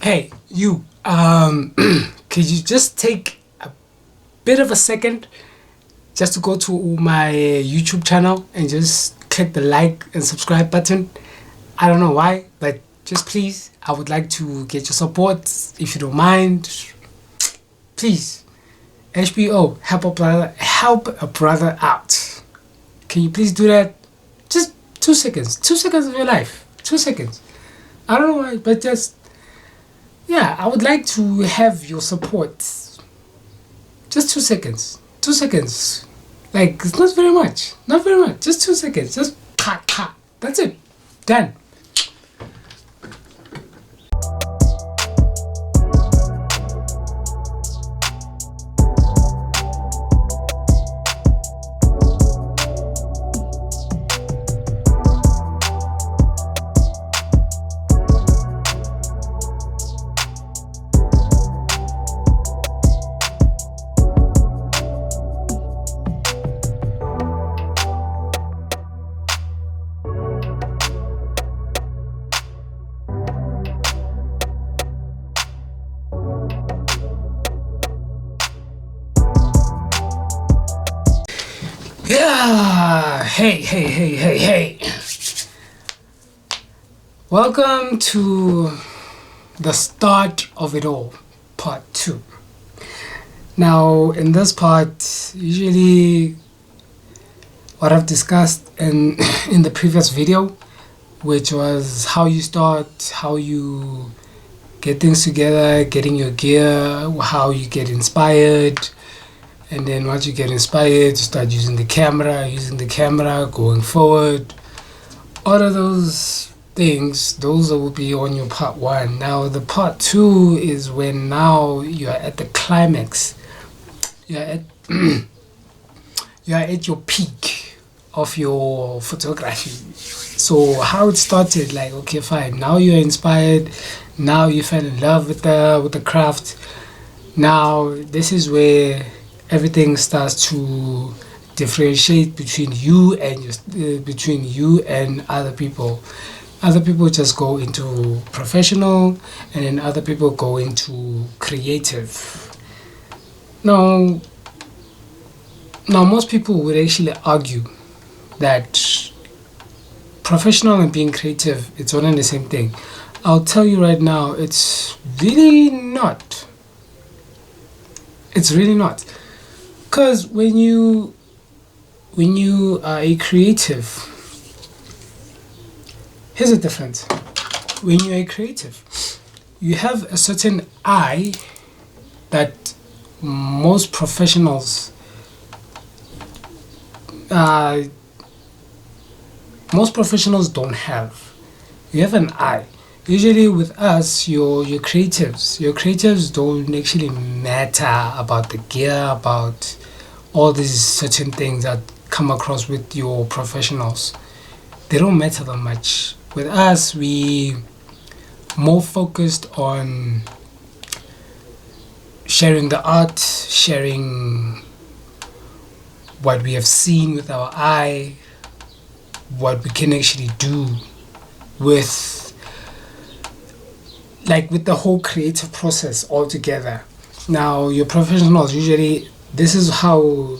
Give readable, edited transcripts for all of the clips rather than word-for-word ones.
Hey, you, could you just take a bit of a second just to go to my YouTube channel and just click the like and subscribe button? I don't know why, but just please, I would like to get your support if you don't mind. Please, HBO, help a brother out. Can you please do that? Just 2 seconds, 2 seconds of your life, 2 seconds. I don't know why, but just, yeah, I would like to have your support. Just 2 seconds, 2 seconds. Like, it's not very much, not very much, just 2 seconds, just cut. That's it, done. Yeah, hey. Welcome to the start of it all, part 2. Now, in this part, usually what I've discussed in the previous video, which was how you start, how you get things together, getting your gear, how you get inspired. And then once you get inspired, you start using the camera, going forward. All of those things, those will be on your part 1. Now the part 2 is when now you are at the climax. You are at your peak of your photography. So how it started, like, okay, fine, now you're inspired, now you fell in love with the craft. Now this is where everything starts to differentiate between you and other people. Other people just go into professional, and then other people go into creative. Now most people would actually argue that professional and being creative, it's one and the same thing. I'll tell you right now, it's really not. It's really not. Because when you are a creative, here's the difference. When you're a creative, you have a certain eye that most professionals don't have. You have an eye. Usually with us, your creatives don't actually matter about the gear, about all these certain things that come across with your professionals. They don't matter that much. With us, we more focused on sharing the art, sharing what we have seen with our eye, what we can actually do with the whole creative process altogether. Now, your professionals, usually, this is how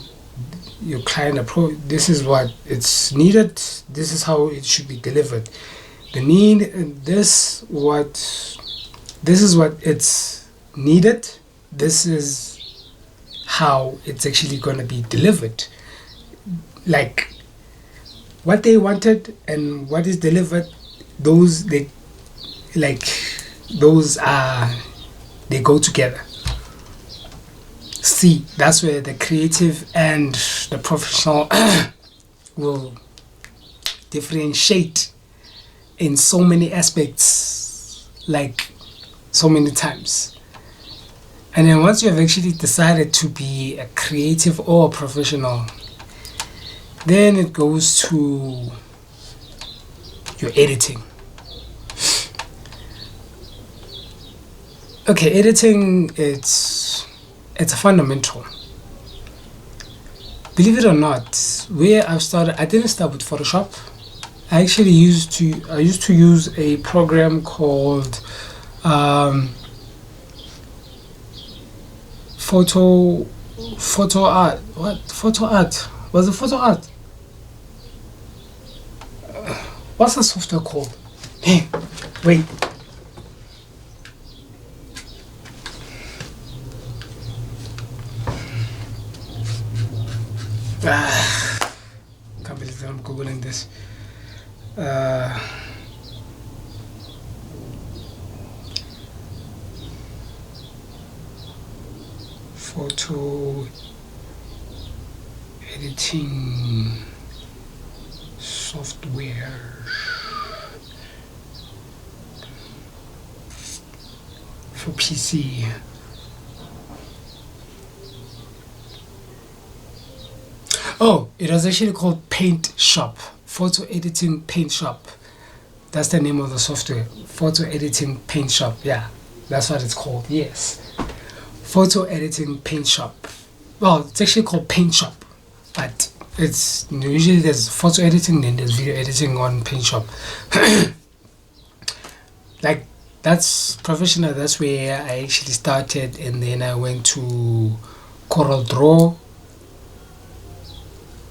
your client approach, this is what it's needed, this is how it should be delivered. This is what it's needed, this is how it's actually going to be delivered. Like, what they wanted and what is delivered, they go together. See, that's where the creative and the professional will differentiate in so many aspects, like so many times. And then once you have actually decided to be a creative or a professional, then it goes to your editing. Okay, editing, it's a fundamental. Believe it or not, where I've started, I didn't start with Photoshop. I used to use a program called um, photo photo art. What photo art? Was it photo art? What's the software called? Hey, wait. Can't believe I'm googling this. Uh, Photo editing software for PC. Oh, it was actually called Paint Shop. Photo editing Paint Shop. That's the name of the software. Photo editing Paint Shop. Yeah, that's what it's called. Yes. Photo editing Paint Shop. Well, it's actually called Paint Shop, but it's usually there's photo editing, then there's video editing on Paint Shop. Like that's professional. That's where I actually started, and then I went to Coral Draw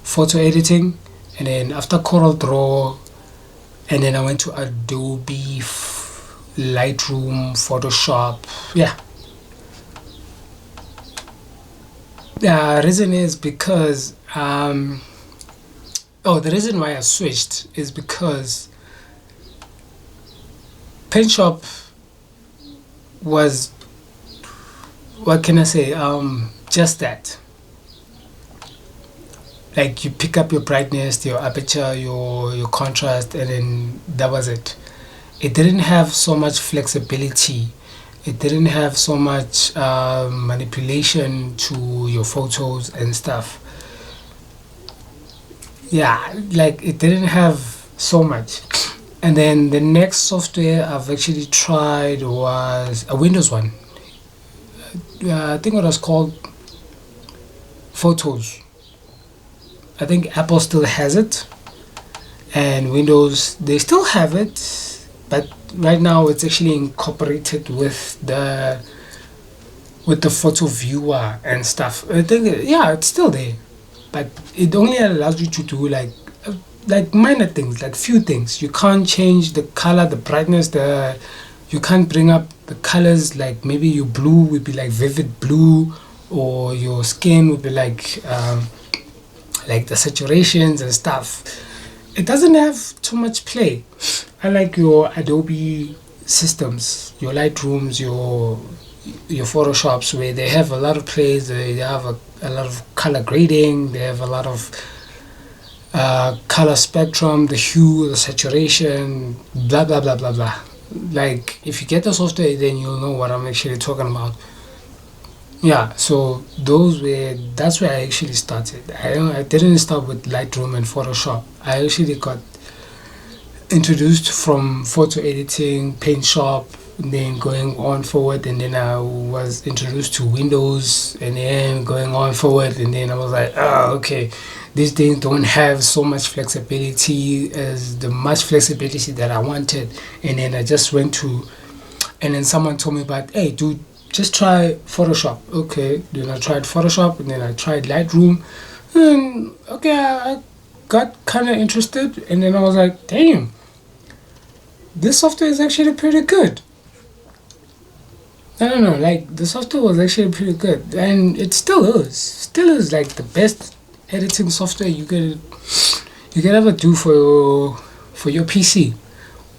photo editing, and then after Coral Draw, and then I went to Adobe Lightroom, Photoshop. Yeah. The reason is because the reason why I switched is because Paint Shop was, what can I say, just that. Like you pick up your brightness, your aperture, your contrast, and then that was it. It didn't have so much flexibility. It didn't have so much manipulation to your photos and stuff. Yeah, like it didn't have so much. And then the next software I've actually tried was a Windows one. I think it was called Photos. I think Apple still has it, and Windows they still have it, but right now it's actually incorporated with the photo viewer and stuff. I think yeah, it's still there, but it only allows you to do like minor things, like few things. You can't change the color, the brightness, the you can't bring up the colors. Like maybe your blue would be like vivid blue, or your skin would be like the saturations and stuff. It doesn't have too much play. Unlike your Adobe systems, your Lightrooms, your Photoshops, where they have a lot of plays, they have a lot of color grading, they have a lot of color spectrum, the hue, the saturation, blah blah blah blah blah. Like if you get the software, then you'll know what I'm actually talking about. Yeah, so that's where I actually started. I didn't start with Lightroom and Photoshop. I actually got introduced from photo editing, Paint Shop, and then going on forward, and then I was introduced to Windows, and then going on forward, and then I was like, oh, okay, these things don't have so much flexibility as the much flexibility that I wanted, and then I just went to, and then someone told me about, hey, dude, just try Photoshop. Okay, then I tried Photoshop, and then I tried Lightroom, and okay, I got kind of interested, and then I was like, damn, this software is actually pretty good. I don't know, like the software was actually pretty good, and it still is like the best editing software you can ever do for your PC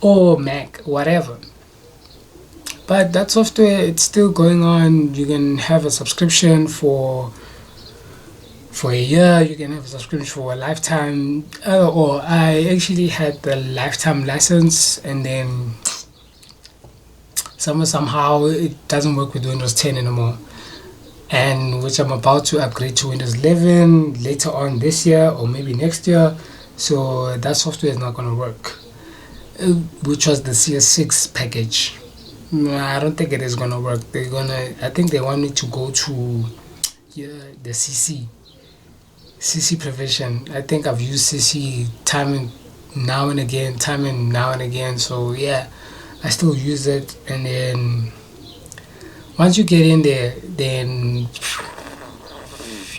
or Mac, whatever. But that software, it's still going on. You can have a subscription for a year. You can have a subscription for a lifetime. Or I actually had the lifetime license, and then somehow it doesn't work with Windows 10 anymore, and which I'm about to upgrade to Windows 11 later on this year or maybe next year. So that software is not going to work, which was the CS6 package. I don't think it is gonna work. I think they want me to go to the CC provision. I think I've used CC time and now and again. So yeah, I still use it. And then once you get in there, then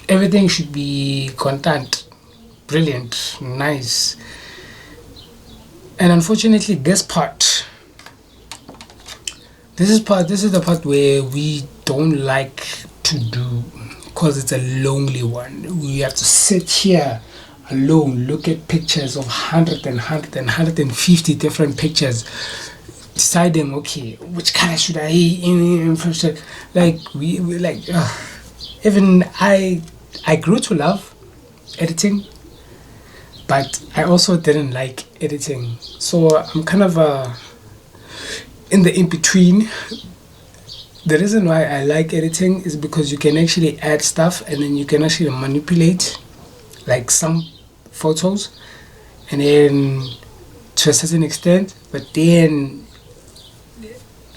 everything should be content, brilliant, nice. And unfortunately, this is the part where we don't like to do, because it's a lonely one. We have to sit here alone, look at pictures of 150 different pictures, deciding, okay, which color should I in first. Like we like even I grew to love editing, but I also didn't like editing. So I'm kind of in the in between. The reason why I like editing is because you can actually add stuff, and then you can actually manipulate like some photos, and then to a certain extent. But then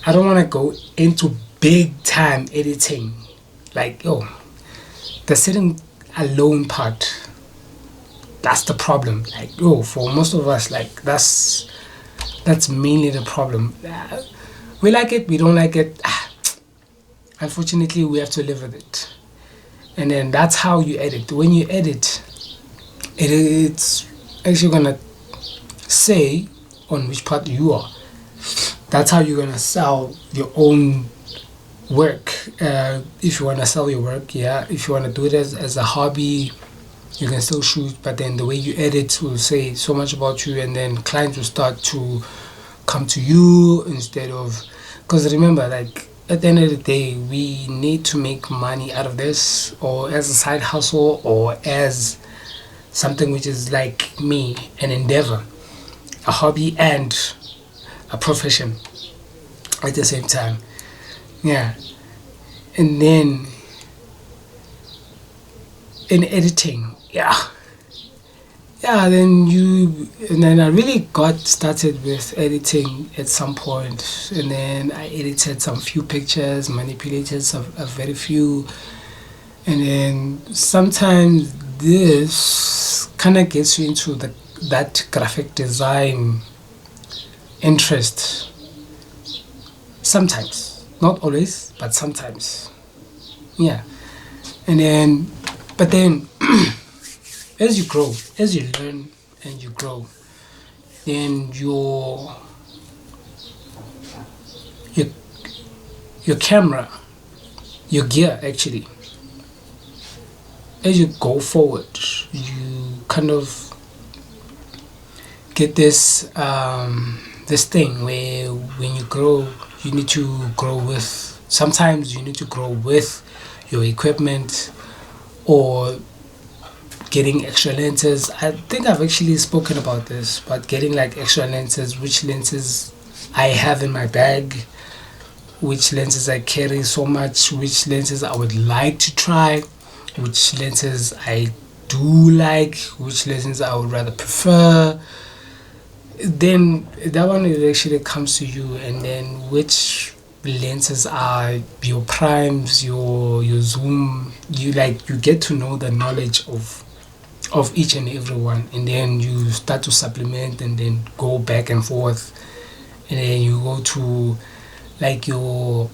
I don't want to go into big time editing, like the sitting alone part. That's the problem. Like for most of us, like that's mainly the problem. We like it, we don't like it. Unfortunately, we have to live with it. And then that's how you edit. When you edit, it's actually gonna say on which part you are. That's how you're gonna sell your own work. If you wanna sell your work, yeah. If you wanna do it as a hobby, you can still shoot, but then the way you edit will say so much about you, and then clients will start to come to you instead of, because remember, like at the end of the day, we need to make money out of this, or as a side hustle, or as something which is like me, an endeavor, a hobby and a profession at the same time. Yeah. And then in editing, and then I really got started with editing at some point, and then I edited some few pictures, manipulated a very few, and then sometimes this kind of gets you into that graphic design interest. Sometimes, not always, but sometimes. Yeah. And then, but then as you grow, as you learn and you grow, then your your camera, your gear actually, as you go forward, you kind of get this thing where when you grow, you need to grow with. Sometimes you need to grow with your equipment, or getting extra lenses. I think I've actually spoken about this, but getting like extra lenses, which lenses I have in my bag, which lenses I carry so much, which lenses I would like to try, which lenses I do like, which lenses I would rather prefer. Then that one, it actually comes to you, and then which lenses are your primes, your zoom. You get to know the knowledge of each and every one, and then you start to supplement, and then go back and forth, and then you go to like your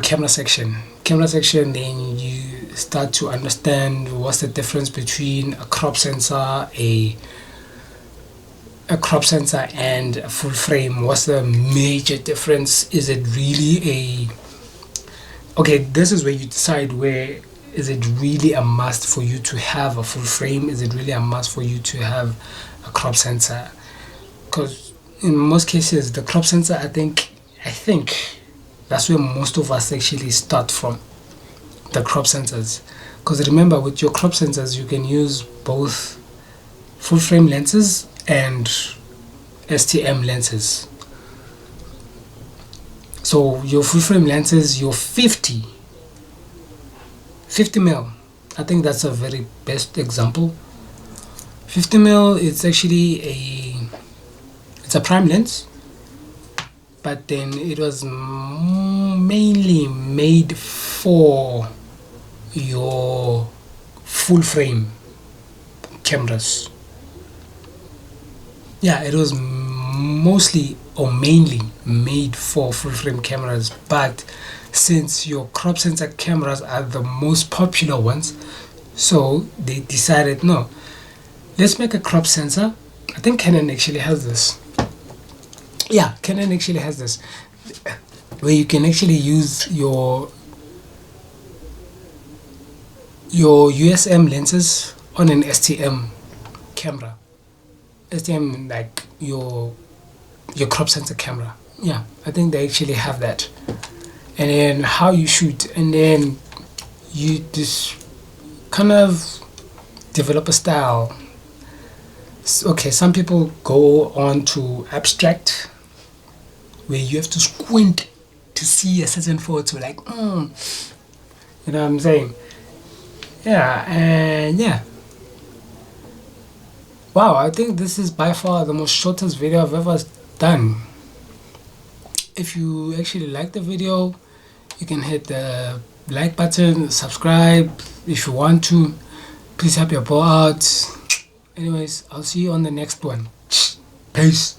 camera section, then you start to understand what's the difference between a crop sensor, a crop sensor and a full frame. What's the major difference? Is it really this is where you decide, where is it really a must for you to have a full frame? Is it really a must for you to have a crop sensor? Because in most cases, the crop sensor, I think that's where most of us actually start from, the crop sensors. Because remember, with your crop sensors, you can use both full frame lenses and STM lenses. So your full frame lenses, your 50 mil, I think that's a very best example. 50 mil, it's actually it's a prime lens, but then it was mainly made for your full frame cameras. Yeah, it was mostly or mainly made for full frame cameras, but since your crop sensor cameras are the most popular ones, so they decided no, let's make a crop sensor. I think Canon actually has this. Yeah, Canon actually has this where you can actually use your USM lenses on an STM camera. STM, like your crop sensor camera. Yeah, I think they actually have that. And then how you shoot, and then you just kind of develop a style. Okay, some people go on to abstract, where you have to squint to see a certain photo, like, you know what I'm saying? Yeah, and yeah. Wow, I think this is by far the most shortest video I've ever done. If you actually like the video, you can hit the like button, subscribe if you want to. Please help your boy out. Anyways, I'll see you on the next one. Peace.